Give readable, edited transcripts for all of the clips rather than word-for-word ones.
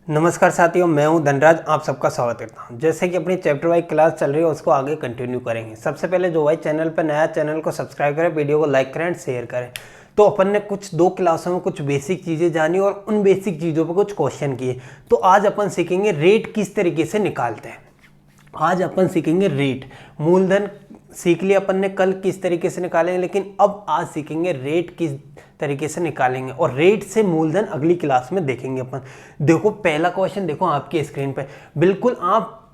नमस्कार साथियों, मैं हूं धनराज। आप सबका स्वागत करता हूं। जैसे कि अपनी चैप्टर वाइज क्लास चल रही है उसको आगे कंटिन्यू करेंगे। सबसे पहले जो भाई चैनल पर नया, चैनल को सब्सक्राइब करें, वीडियो को लाइक करें एंड शेयर करें। तो अपन ने कुछ 2 क्लासों में कुछ बेसिक चीज़ें जानी और उन बेसिक चीज़ों पर कुछ क्वेश्चन किए। तो आज अपन सीखेंगे रेट किस तरीके से निकालते हैं। आज अपन सीखेंगे रेट। मूलधन सीख लिया अपन ने कल किस तरीके से निकालेंगे, लेकिन अब आज सीखेंगे रेट किस तरीके से निकालेंगे और रेट से मूलधन अगली क्लास में देखेंगे अपन। देखो पहला क्वेश्चन देखो आपकी स्क्रीन पे। बिल्कुल आप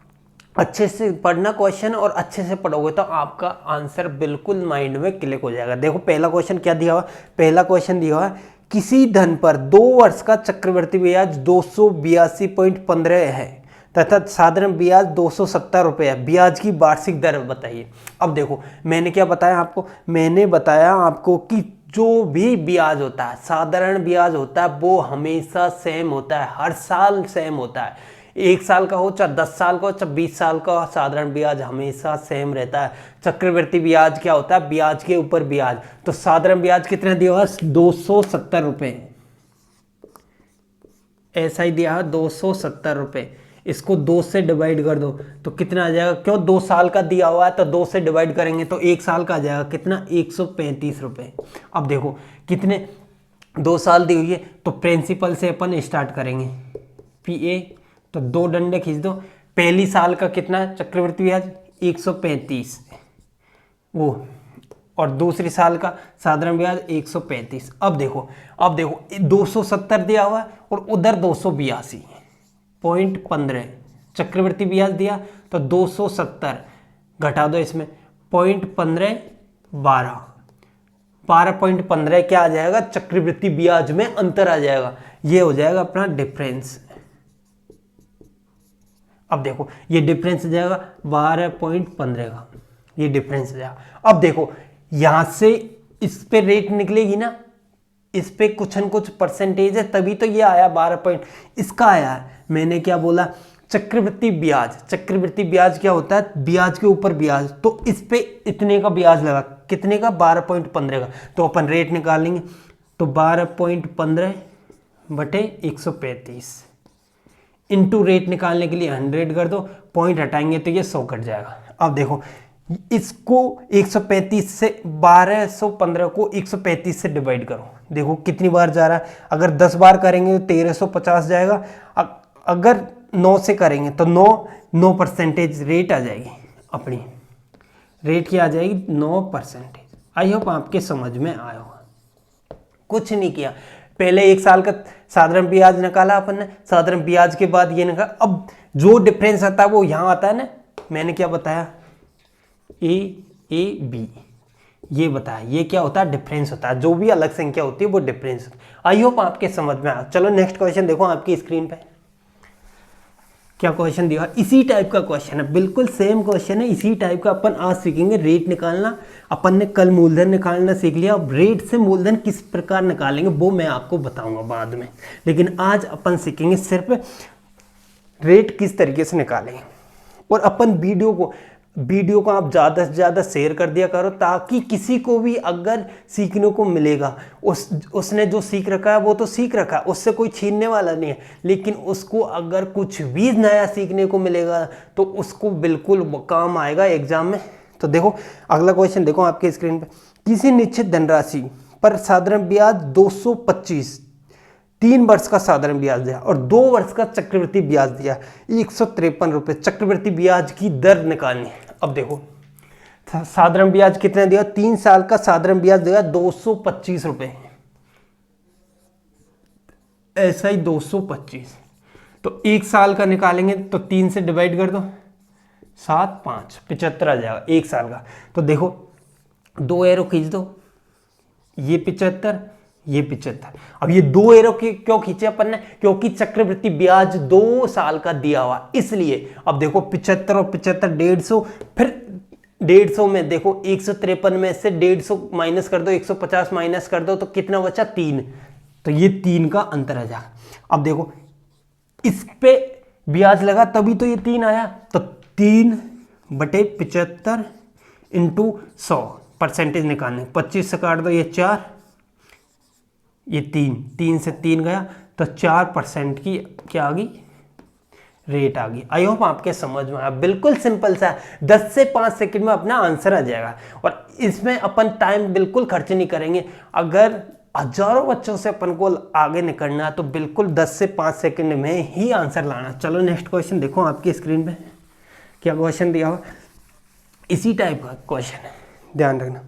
अच्छे से पढ़ना क्वेश्चन और अच्छे से पढ़ोगे तो आपका आंसर बिल्कुल माइंड में क्लिक हो जाएगा। देखो पहला क्वेश्चन क्या दिया हुआ। पहला क्वेश्चन दिया हुआ है किसी धन पर 2 वर्ष का चक्रवृद्धि ब्याज 282.15 है तथा साधारण ब्याज 270 रुपये है। ब्याज की वार्षिक दर बताइए। अब देखो मैंने क्या बताया आपको, मैंने बताया आपको कि जो भी ब्याज होता है, साधारण ब्याज होता है, वो हमेशा सेम होता है, हर साल सेम होता है। 1 साल का हो चाहे 10 साल का हो चाहे 20 साल का, साधारण ब्याज हमेशा सेम रहता है। चक्रवृद्धि ब्याज क्या होता है? ब्याज के ऊपर ब्याज। तो साधारण ब्याज कितना दिया हुआ? 270 रुपये। ऐसा ही दिया है 270 रुपये। इसको 2 से डिवाइड कर दो तो कितना आ जाएगा? क्यों 2 साल का दिया हुआ है तो 2 से डिवाइड करेंगे तो 1 साल का आ जाएगा कितना? 135 रुपये। अब देखो कितने 2 साल दी हुई है तो प्रिंसिपल से अपन स्टार्ट करेंगे। PA तो 2 डंडे खींच दो। पहली साल का कितना चक्रवृद्धि ब्याज? 135 वो, और दूसरी साल का साधारण ब्याज 135। अब देखो 270 दिया हुआ है और उधर 282.15 चक्रवृद्धि ब्याज दिया तो 270 घटा दो इसमें 0.15 12.15 क्या आ जाएगा? चक्रवृद्धि ब्याज में अंतर आ जाएगा। ये हो जाएगा अपना डिफरेंस। अब देखो ये डिफरेंस हो जाएगा 12.15 का, ये डिफरेंस हो जाएगा। अब देखो यहां से इस पे रेट निकलेगी ना, इस पे कुछ न कुछ परसेंटेज है तभी तो ये आया 12 पॉइंट। इसका आया है, मैंने क्या बोला? चक्रवृद्धि ब्याज। चक्रवृद्धि ब्याज क्या होता है? ब्याज के ऊपर ब्याज। तो इस पे इतने का ब्याज लगा, कितने का? 12.15 का। तो अपन रेट निकालेंगे तो 12.15 बटे 135 इंटू रेट निकालने के लिए 100 कर दो, पॉइंट हटाएंगे तो ये 100 कट जाएगा। अब देखो इसको 135 से 1215 को 135 से डिवाइड करो, देखो कितनी बार जा रहा है। अगर 10 बार करेंगे तो 1350 जाएगा। अगर 9 से करेंगे तो 9% रेट आ जाएगी। अपनी रेट क्या आ जाएगी? 9%। आई होप आपके समझ में आया होगा। कुछ नहीं किया, पहले 1 साल का साधारण ब्याज निकाला अपन ने, साधारण ब्याज के बाद ये निकाला। अब जो डिफरेंस आता है वो यहां आता है ना, मैंने क्या बताया? A ये बताया, ये क्या होता है? डिफरेंस होता है। जो भी अलग संख्या होती है वो डिफरेंस होता है। आई होप आपके समझ में आया। चलो नेक्स्ट क्वेश्चन देखो आपकी स्क्रीन पे क्या क्वेश्चन दिया। इसी टाइप का क्वेश्चन है, बिल्कुल सेम क्वेश्चन है, इसी टाइप का अपन आज सीखेंगे। रेट निकालना अपन ने कल मूलधन निकालना सीख लिया, अब रेट से मूलधन किस प्रकार निकालेंगे वो मैं आपको बताऊंगा बाद में। लेकिन आज अपन सीखेंगे सिर्फ रेट किस तरीके से निकालेंगे। और अपन वीडियो को आप ज़्यादा से ज़्यादा शेयर कर दिया करो ताकि किसी को भी अगर सीखने को मिलेगा, उसने जो सीख रखा है वो तो सीख रखा है, उससे कोई छीनने वाला नहीं है। लेकिन उसको अगर कुछ भी नया सीखने को मिलेगा तो उसको बिल्कुल काम आएगा एग्जाम में। तो देखो अगला क्वेश्चन देखो आपके स्क्रीन पे। किसी निश्चित धनराशि पर साधारण ब्याज 225, 3 वर्ष का साधारण ब्याज दिया और 2 वर्ष का चक्रवृद्धि ब्याज दिया 153 रुपये। चक्रवृद्धि ब्याज की दर निकालनी है। अब देखो साधारण ब्याज कितने दिया? 3 साल का साधारण ब्याज दिया 225 रुपये। ऐसा ही 225 तो 1 साल का निकालेंगे तो 3 से डिवाइड कर दो, 7 5 75 आ जाएगा 1 साल का। तो देखो 2 एरो खींच दो, ये 75 ये 75। अब ये 2 एरो क्यों खींचे अपन ने? क्योंकि चक्रवृद्धि ब्याज 2 साल का दिया हुआ इसलिए। अब देखो 75 और 75 150, फिर 150 में देखो 153 में से 150 माइनस कर दो, 150 माइनस कर दो तो कितना बचा? 3। तो ये 3 का अंतर आ जाएगा। अब देखो इस पे ब्याज लगा तभी तो ये 3 आया। तो 3 बटे 75 इंटू 100 परसेंटेज निकालने, 25 से काट दो ये 4, ये 3 से 3 गया तो 4% की क्या आ गई, रेट आ गई। आई होप आपके समझ में आया, बिल्कुल सिंपल सा, 10 से 5 सेकंड में अपना आंसर आ जाएगा और इसमें अपन टाइम बिल्कुल खर्च नहीं करेंगे। अगर हजारों बच्चों से अपन को आगे निकलना है तो बिल्कुल 10 से 5 सेकंड में ही आंसर लाना। चलो नेक्स्ट क्वेश्चन देखो आपकी स्क्रीन पे क्या क्वेश्चन दिया हुआ, इसी टाइप का क्वेश्चन है, ध्यान रखना।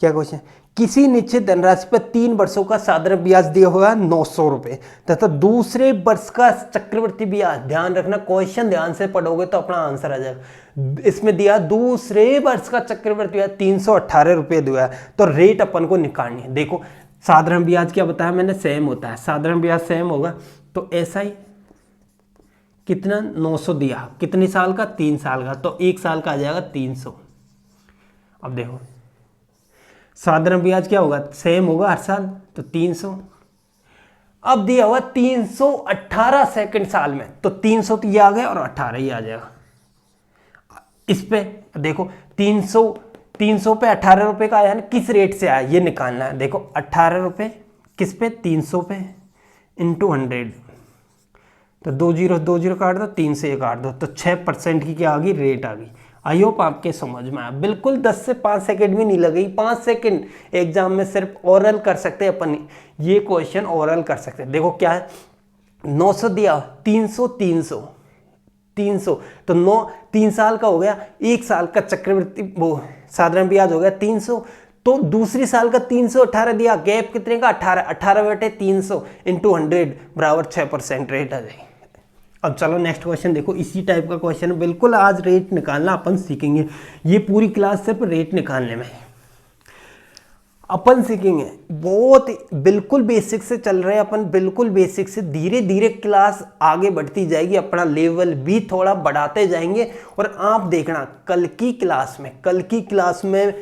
क्या क्वेश्चन, किसी निश्चित धनराशि पर 3 वर्षों का साधारण ब्याज दिया हुआ 900 रुपए तथा दूसरे वर्ष का चक्रवृद्धि ब्याज, ध्यान रखना क्वेश्चन ध्यान से पढ़ोगे तो अपना आंसर आ जाएगा। इसमें दिया दूसरे वर्ष का चक्रवृद्धि ब्याज 318 रुपये दिया है, तो रेट अपन को निकालनी है। देखो साधारण ब्याज क्या बताया मैंने, सेम होता है, साधारण ब्याज सेम होगा, तो ऐसा ही कितना 900 दिया, कितने साल का, 3 साल का, तो 1 साल का आ जाएगा 300। अब देखो साधारण ब्याज क्या होगा, सेम होगा हर साल, तो 300। अब दिया हुआ 318 सेकंड साल में, तो 300 तो ये आ गया और 18 ही आ जाएगा। इस पे देखो 300 पे 18 रुपए का आया ना, किस रेट से आया ये निकालना है। देखो 18 रुपए किस पे, 300 पे इंटू 100, तो 2 0 काट दो, 3 से 1 काट दो, तो 6% की क्या आ गई, रेट आ गई। आई होप आपके समझ में आया, बिल्कुल 10 से 5 सेकंड भी नहीं लगेगी, 5 सेकंड एग्जाम में सिर्फ ओरल कर सकते हैं अपन, ये क्वेश्चन ओरल कर सकते हैं। देखो क्या है, 900 दिया, 300 तो 3 साल का हो गया, 1 साल का चक्रवृद्धि वो साधारण ब्याज हो गया 300, तो दूसरी साल का 318 दिया, गैप कितने का 18 बटे 300 इंटू 100 बराबर 6% रेट आ जाएगी। अब चलो नेक्स्ट क्वेश्चन देखो, इसी टाइप का क्वेश्चन है, बिल्कुल आज रेट निकालना अपन सीखेंगे, ये पूरी क्लास सिर्फ रेट निकालने में है अपन सीखेंगे। बहुत बिल्कुल बेसिक से चल रहे हैं अपन, बिल्कुल बेसिक से धीरे धीरे क्लास आगे बढ़ती जाएगी, अपना लेवल भी थोड़ा बढ़ाते जाएंगे। और आप देखना कल की क्लास में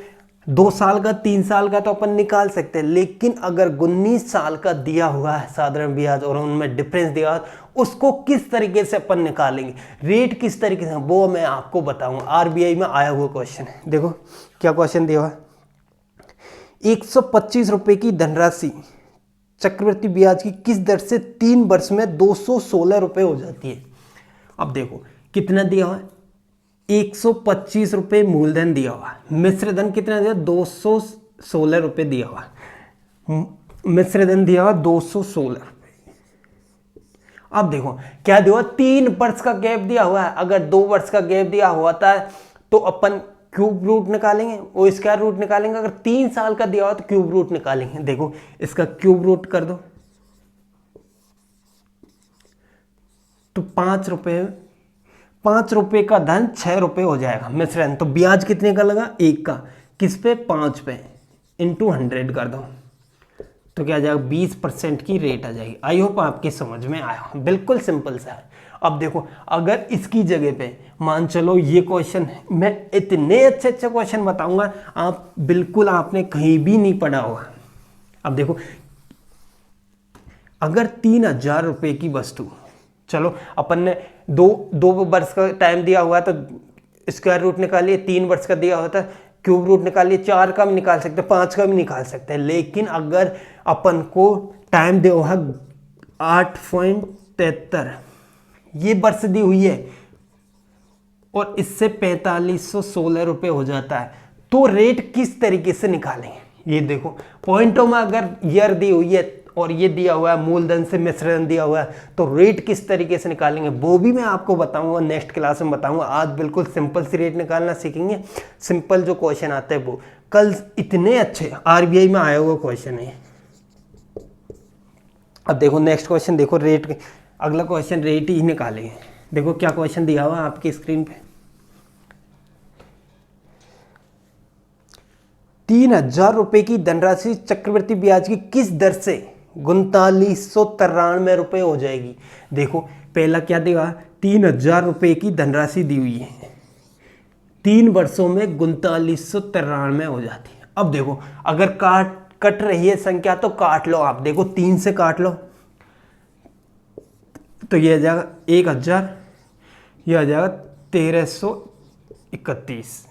2 साल का 3 साल का तो अपन निकाल सकते हैं, लेकिन अगर 19 साल का दिया हुआ है साधारण ब्याज और उनमें डिफरेंस दिया हुआ, उसको किस तरीके से अपन निकालेंगे, रेट किस तरीके से, वो मैं आपको बताऊंगा। आरबीआई में आया हुआ क्वेश्चन है, देखो क्या क्वेश्चन दिया हुआ, 125 रुपए की धनराशि चक्रवृद्धि ब्याज की किस दर से 3 वर्ष में 216 रुपए हो जाती है। अब देखो कितना दिया हुआ, 125 रुपए मूलधन दिया हुआ, मिश्र धन कितना दिया, 216 रुपए दिया हुआ, मिश्र धन दिया हुआ 216 रुपए। अब देखो क्या दिया हुआ, 3 वर्ष का गैप दिया हुआ है, अगर 2 वर्ष का गैप दिया हुआ था तो अपन क्यूब रूट निकालेंगे, वो स्क्वायर रूट निकालेंगे। अगर 3 साल का दिया हुआ तो क्यूब रूट निकालेंगे। देखो इसका क्यूब रूट कर दो तो 5 रुपए का धन 6 रुपए हो जाएगा मिश्रण। तो ब्याज कितने का लगा, 1 का, किस पे, 5 पे, इंटू 100 कर दो, तो क्या आ जाएगा, 20% की रेट आ जाएगी। आई होप आपके समझ में आया, बिल्कुल सिंपल सा है। अब देखो अगर इसकी जगह पे मान चलो ये क्वेश्चन, मैं इतने अच्छे क्वेश्चन बताऊंगा, आप बिल्कुल आपने कहीं भी नहीं पढ़ा होगा। अब देखो अगर 3000 रुपए की वस्तु, चलो अपन ने दो वर्ष का टाइम दिया हुआ तो स्क्वायर रूट निकालिए, 3 वर्ष का दिया होता क्यूब रूट निकालिए, 4 का भी निकाल सकते हैं, 5 का भी निकाल सकते हैं। लेकिन अगर अपन को टाइम दिया हुआ 8.73 ये वर्ष दी हुई है और इससे 4516 रुपए हो जाता है, तो रेट किस तरीके से निकालेंगे। ये देखो पॉइंटों में अगर ईयर दी हुई है और ये दिया हुआ है मूलधन से मिश्रण दिया हुआ है, तो रेट किस तरीके से निकालेंगे वो भी मैं आपको बताऊंगा, नेक्स्ट क्लास में बताऊंगा। आज बिल्कुल सिंपल सी रेट निकालना सीखेंगे, सिंपल जो क्वेश्चन आते हैं वो। कल इतने अच्छे आरबीआई में आया हुआ क्वेश्चन है। अब देखो नेक्स्ट क्वेश्चन देखो, रेट, अगला क्वेश्चन रेट ही निकालेंगे। देखो क्या क्वेश्चन दिया हुआ आपकी स्क्रीन पे, 3000 रुपए की धनराशि चक्रवृद्धि ब्याज की किस दर से 3993 रुपए हो जाएगी। देखो पहला क्या देगा, 3000 रुपए की धनराशि दी हुई है, 3 वर्षों में 3993 हो जाती है। अब देखो अगर कट रही है संख्या तो काट लो आप, देखो 3 से काट लो तो ये आ जाएगा 1000, ये आ जाएगा 1331,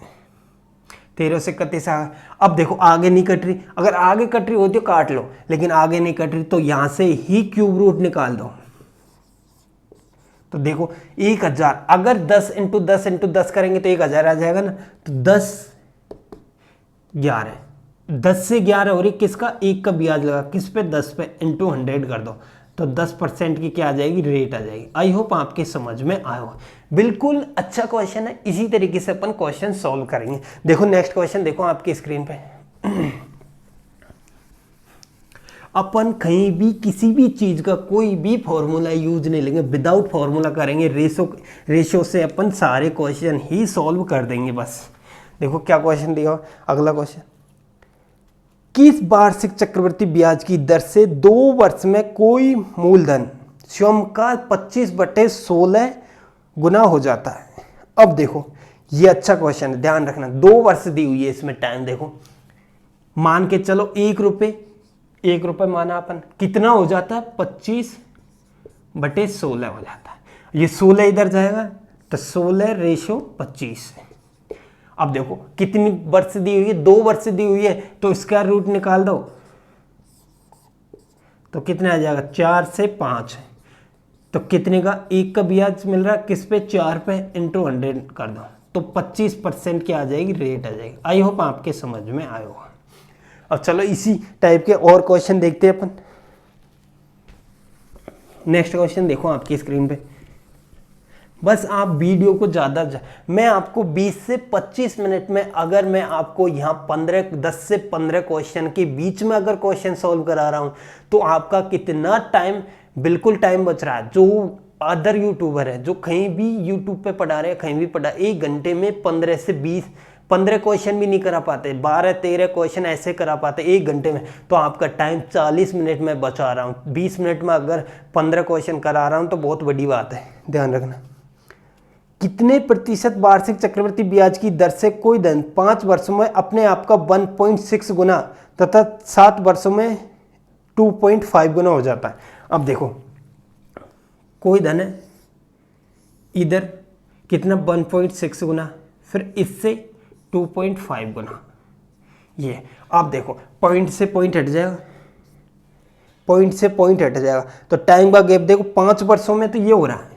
13 से 31 आ गया। अब देखो आगे नहीं कट रही, अगर आगे कट रही होती तो काट लो, लेकिन आगे नहीं कट रही तो यहां से ही क्यूब रूट निकाल दो। तो देखो 1000, अगर 10 इंटू 10 इंटू 10 करेंगे तो 1000 आ जाएगा ना। तो 10 11, 10 से 11 हो रही, किसका? 1 का ब्याज लगा, किस पे? 10 पे, इंटू 100 कर दो, तो 10% की क्या आ जाएगी? रेट आ जाएगी। आई होप आपके समझ में आया हो। बिल्कुल अच्छा क्वेश्चन है, इसी तरीके से अपन क्वेश्चन सॉल्व करेंगे। देखो नेक्स्ट क्वेश्चन देखो आपकी स्क्रीन पे। अपन कहीं भी किसी भी चीज का कोई भी फॉर्मूला यूज नहीं लेंगे, विदाउट फॉर्मूला करेंगे, रेशो से अपन सारे क्वेश्चन ही सॉल्व कर देंगे बस। देखो क्या क्वेश्चन दिया, अगला क्वेश्चन, किस वार्षिक चक्रवृद्धि ब्याज की दर से 2 वर्ष में कोई मूलधन स्वयं का 25/16 गुना हो जाता है? अब देखो ये अच्छा क्वेश्चन है, ध्यान रखना। 2 वर्ष दी हुई है इसमें टाइम। देखो मान के चलो 1 रुपये माना अपन, कितना हो जाता है? 25/16 हो जाता है। ये 16 इधर जाएगा तो 16/25। अब देखो कितनी वर्ष दी हुई है? 2 वर्ष दी हुई है, तो इसका रूट निकाल दो तो कितना आ जाएगा? 4 से 5। तो कितने का? 1 का ब्याज मिल रहा है, किस पे? 4 पे, इंटू 100 कर दो, तो 25% की आ जाएगी, रेट आ जाएगी। आई होप आपके समझ में आया होगा। अब चलो इसी टाइप के और क्वेश्चन देखते हैं अपन। नेक्स्ट क्वेश्चन देखो आपकी स्क्रीन पे। बस आप वीडियो को मैं आपको 20 से 25 मिनट में, अगर मैं आपको यहाँ 10 से 15 क्वेश्चन के बीच में अगर क्वेश्चन सॉल्व करा रहा हूँ, तो आपका कितना टाइम, बिल्कुल टाइम बच रहा है। जो अदर यूट्यूबर है जो कहीं भी यूट्यूब पे पढ़ा रहे हैं, कहीं भी पढ़ा, 1 घंटे में 15 से 15 क्वेश्चन भी नहीं करा पाते, 12-13 क्वेश्चन ऐसे करा पाते 1 घंटे में, तो आपका टाइम 40 मिनट में बचा रहा हूँ। 20 मिनट में अगर 15 क्वेश्चन करा रहा हूँ तो बहुत बड़ी बात है, ध्यान रखना। कितने प्रतिशत वार्षिक चक्रवृद्धि ब्याज की दर से कोई धन 5 वर्षों में अपने आप का 1.6 गुना तथा 7 वर्षों में 2.5 गुना हो जाता है? अब देखो कोई धन है इधर कितना? 1.6 गुना, फिर इससे 2.5 गुना। ये आप देखो पॉइंट से पॉइंट हट जाएगा, पॉइंट से पॉइंट हट जाएगा, तो टाइम का गैप देखो 5 वर्षों में तो ये हो रहा है,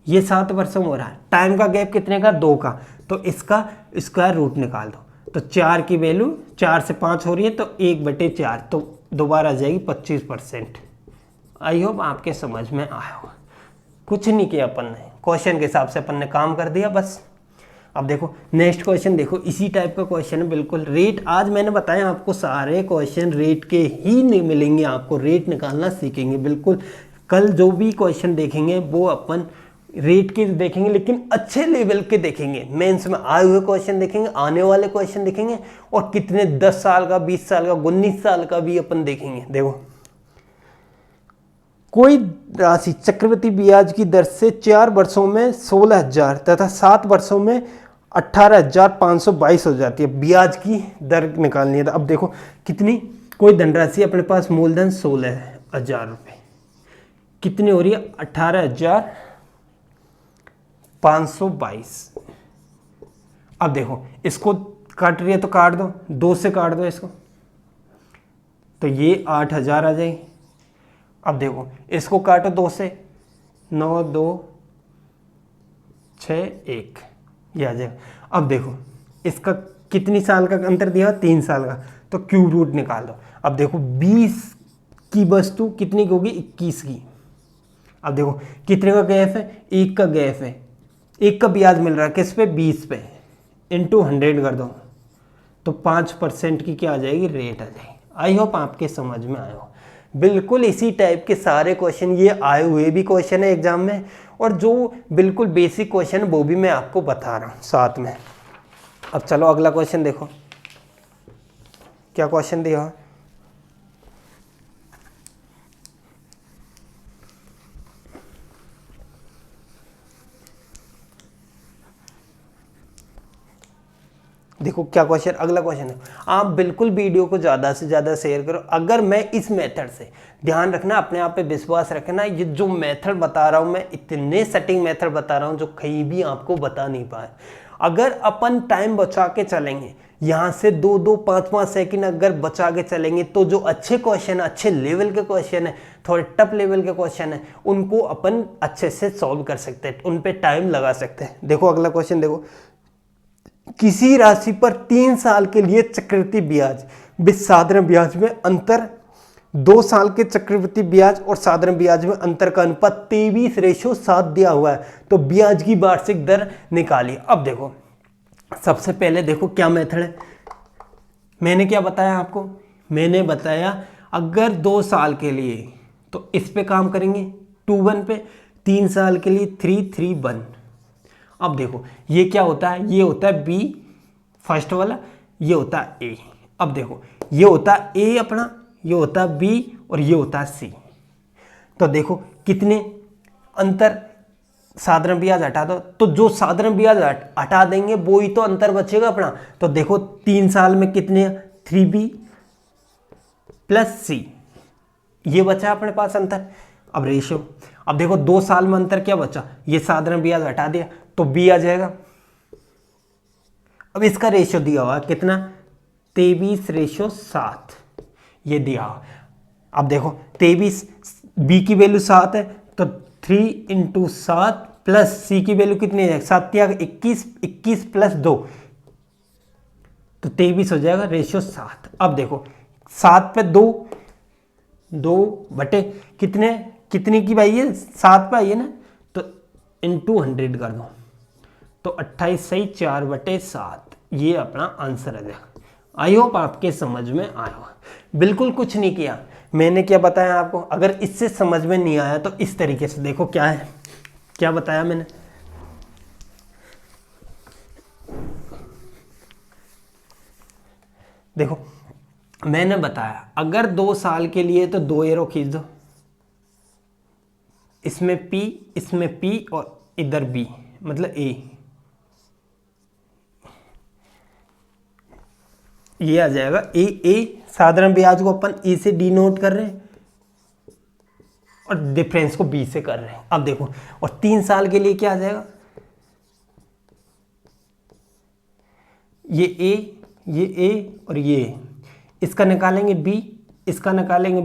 ये 7 वर्षों में हो रहा है। टाइम का गैप कितने का? 2 का, तो इसका स्क्वायर रूट निकाल दो, तो 4 की वैल्यू 4 से 5 हो रही है, तो 1/4, तो दोबारा आ जाएगी 25%। आई होप आपके समझ में आया होगा। कुछ नहीं किया अपन ने, क्वेश्चन के हिसाब से अपन ने काम कर दिया बस। अब देखो नेक्स्ट क्वेश्चन देखो, इसी टाइप का क्वेश्चन है बिल्कुल। रेट, आज मैंने बताया आपको सारे क्वेश्चन रेट के ही नहीं मिलेंगे, आपको रेट निकालना सीखेंगे बिल्कुल। कल जो भी क्वेश्चन देखेंगे वो अपन रेट के देखेंगे, लेकिन अच्छे लेवल के देखेंगे। मेंस में आए हुए क्वेश्चन देखेंगे, आने वाले क्वेश्चन देखेंगे, और कितने 10 साल का, 20 साल का, 19 साल का भी अपन देखेंगे। देखो कोई राशि चक्रवृद्धि ब्याज की दर से 4 वर्षों में 16,000 तथा 7 वर्षों में 18,522 हो जाती है। ब्याज की दर निकालनी है। अब देखो कितनी, कोई धनराशि अपने पास, मूलधन 16,000 रुपये, कितनी हो रही है? 18,522। अब देखो इसको काट रही है तो काट दो, 2 से काट दो इसको, तो ये 8,000 आ जाएगी। अब देखो इसको काटो 2 से, 9, 2, 6, 1, ये आ जाएगा। अब देखो इसका कितनी साल का अंतर दिया? 3 साल का, तो क्यूब रूट निकाल दो। अब देखो 20 की वस्तु कितनी की होगी? 21 की। अब देखो कितने का गैप है? 1 का गैप है, 1 का ब्याज मिल रहा है किस पे? 20 पे, इंटू 100 कर दो, तो 5% की क्या आ जाएगी? रेट आ जाएगी। आई होप आपके समझ में आया हो। बिल्कुल इसी टाइप के सारे क्वेश्चन, ये आए हुए भी क्वेश्चन है एग्जाम में, और जो बिल्कुल बेसिक क्वेश्चन वो भी मैं आपको बता रहा हूँ साथ में। अब चलो अगला क्वेश्चन देखो, क्या क्वेश्चन दिया? देखो क्या क्वेश्चन, अगला क्वेश्चन है। आप बिल्कुल वीडियो को ज़्यादा से ज़्यादा शेयर करो। अगर मैं इस मेथड से, ध्यान रखना, अपने आप पे विश्वास रखना, ये जो मेथड बता रहा हूँ मैं, इतने सेटिंग मेथड बता रहा हूँ जो कहीं भी आपको बता नहीं पाए। अगर अपन टाइम बचा के चलेंगे, यहाँ से 2-2, 5-5 सेकंड अगर बचा के चलेंगे तो जो अच्छे क्वेश्चन, अच्छे लेवल के क्वेश्चन है, थोड़े टफ लेवल के क्वेश्चन है, उनको अपन अच्छे से सॉल्व कर सकते हैं, उन पे टाइम लगा सकते हैं। देखो अगला क्वेश्चन देखो, किसी राशि पर 3 साल के लिए चक्रवृद्धि ब्याज व साधारण ब्याज में अंतर, 2 साल के चक्रवृद्धि ब्याज और साधारण ब्याज में अंतर का अनुपात 23:7 दिया हुआ है, तो ब्याज की वार्षिक दर निकालिए। अब देखो सबसे पहले देखो क्या मेथड है, मैंने क्या बताया आपको, मैंने बताया अगर 2 साल के लिए तो इस पे काम करेंगे 2-1 पे, 3 साल के लिए 3-3-1। अब देखो ये क्या होता है, ये होता है बी फर्स्ट वाला, ये होता है ए। अब देखो ये होता है ए अपना, ये होता है बी और ये होता है सी। तो देखो कितने अंतर, साधारण ब्याज हटा दो, तो जो साधारण ब्याज हटा देंगे वो ही तो अंतर बचेगा अपना। तो देखो 3 साल में कितने, 3b + c, ये बचा अपने पास अंतर। अब रेशियो, अब देखो 2 साल में अंतर क्या बचा, ये साधारण ब्याज हटा दिया तो b आ जाएगा। अब इसका रेशियो दिया हुआ कितना, 23:7 ये दिया। अब देखो 23, b की वैल्यू 7 है तो 3 × 7 प्लस c की वैल्यू कितनी है, 7 या 21, 21 + 2 तो 23 हो जाएगा, रेशियो 7। अब देखो 7 पे 2 बटे कितने, कितनी की भाई है, 7 पे आई है ना, तो × 100 कर दो तो 28 सही 4/7, ये अपना आंसर है। आई होप आपके समझ में आया। बिल्कुल कुछ नहीं किया, मैंने क्या बताया आपको, अगर इससे समझ में नहीं आया तो इस तरीके से देखो क्या है, क्या बताया मैंने, देखो मैंने बताया अगर 2 साल के लिए तो 2 एरो खींच दो, इसमें P, इसमें P और इधर B, मतलब A, ये आ जाएगा ए। साधारण ब्याज को अपन ए से डिनोट कर रहे हैं और डिफरेंस को बी से कर रहे हैं। अब देखो और 3 साल के लिए क्या आ जाएगा, ये ए और ये, इसका निकालेंगे बी, इसका निकालेंगे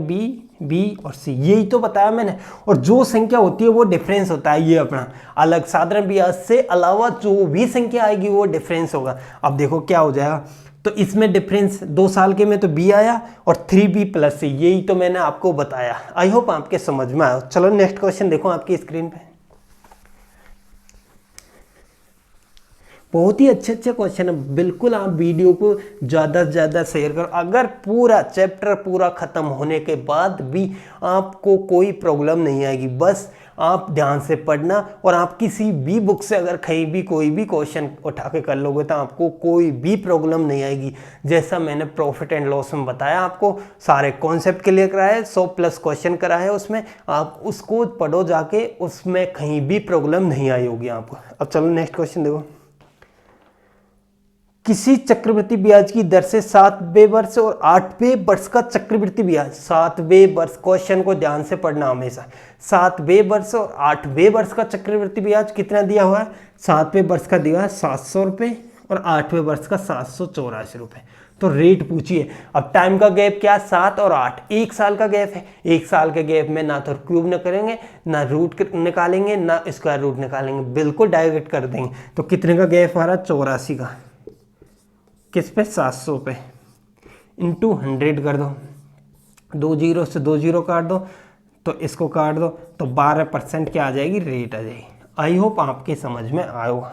बी और सी, यही तो बताया मैंने। और जो संख्या होती है वो डिफरेंस होता है, ये अपना अलग, साधारण ब्याज से अलावा जो भी संख्या आएगी वो डिफरेंस होगा। अब देखो क्या हो जाएगा, तो इसमें डिफरेंस 2 साल के में तो b आया और 3b + c, यही तो मैंने आपको बताया। आई होप आपके समझ में आया। चलो नेक्स्ट क्वेश्चन देखो आपकी स्क्रीन पे, बहुत ही अच्छे क्वेश्चन है। बिल्कुल आप वीडियो को ज़्यादा से ज़्यादा शेयर करो। अगर पूरा चैप्टर पूरा ख़त्म होने के बाद भी आपको कोई प्रॉब्लम नहीं आएगी, बस आप ध्यान से पढ़ना और आप किसी भी बुक से अगर कहीं भी कोई भी क्वेश्चन उठा के कर लोगे तो आपको कोई भी प्रॉब्लम नहीं आएगी। जैसा मैंने प्रॉफिट एंड लॉस में बताया, आपको सारे कॉन्सेप्ट क्लियर कराए, 100+ क्वेश्चन कराए, उसमें आप उसको पढ़ो जाके, उसमें कहीं भी प्रॉब्लम नहीं आई होगी आपको। अब चलो नेक्स्ट क्वेश्चन देखो, किसी चक्रवृद्धि ब्याज की दर से 7वें वर्ष और 8वें वर्ष का चक्रवृद्धि ब्याज, 7वें वर्ष, क्वेश्चन को ध्यान से पढ़ना हमेशा, 7वें वर्ष और 8वें वर्ष का चक्रवृद्धि ब्याज कितना दिया हुआ है, 7वें वर्ष का दिया है 700 रुपये और 8वें वर्ष का 784 रुपये। तो रेट पूछिए। अब टाइम का गैप क्या, 7 और 8, 1 साल का गैप है। 1 साल के गैप में ना तो क्यूब न करेंगे, ना रूट निकालेंगे, ना स्क्वायर रूट निकालेंगे, बिल्कुल डायरेक्ट कर देंगे। तो कितने का गैप आ रहा है, 84 का, किस पे, 700 पे, इंटू 100 कर दो, 2 0 से 2 0 काट दो, तो इसको काट दो तो 12% क्या आ जाएगी, रेट आ जाएगी। आई होप आपके समझ में आया होगा।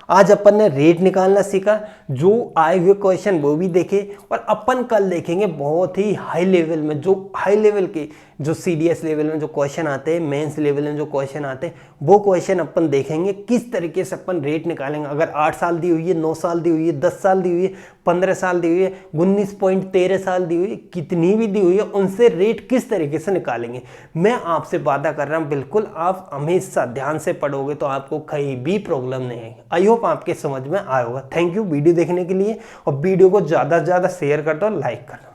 आज अपन ने रेट निकालना सीखा, जो आए हुए क्वेश्चन वो भी देखे, और अपन कल देखेंगे बहुत ही हाई लेवल में, जो हाई लेवल के, जो सीडीएस लेवल में जो क्वेश्चन आते हैं, मेंस लेवल में जो क्वेश्चन आते हैं, वो क्वेश्चन अपन देखेंगे किस तरीके से अपन रेट निकालेंगे। अगर 8 साल दी हुई है, 9 साल दी हुई है, 10 साल दी हुई है, 15 साल दी हुई है, 19.13 साल दी हुई है, कितनी भी दी हुई है, उनसे रेट किस तरीके से निकालेंगे। मैं आपसे वादा कर रहा हूँ, बिल्कुल आप हमेशा ध्यान से पढ़ोगे तो आपको कहीं भी प्रॉब्लम नहीं आएगी। आई होप आपके समझ में आया होगा। थैंक यू वीडियो देखने के लिए, और वीडियो को ज़्यादा से ज़्यादा शेयर कर दो, लाइक कर दो।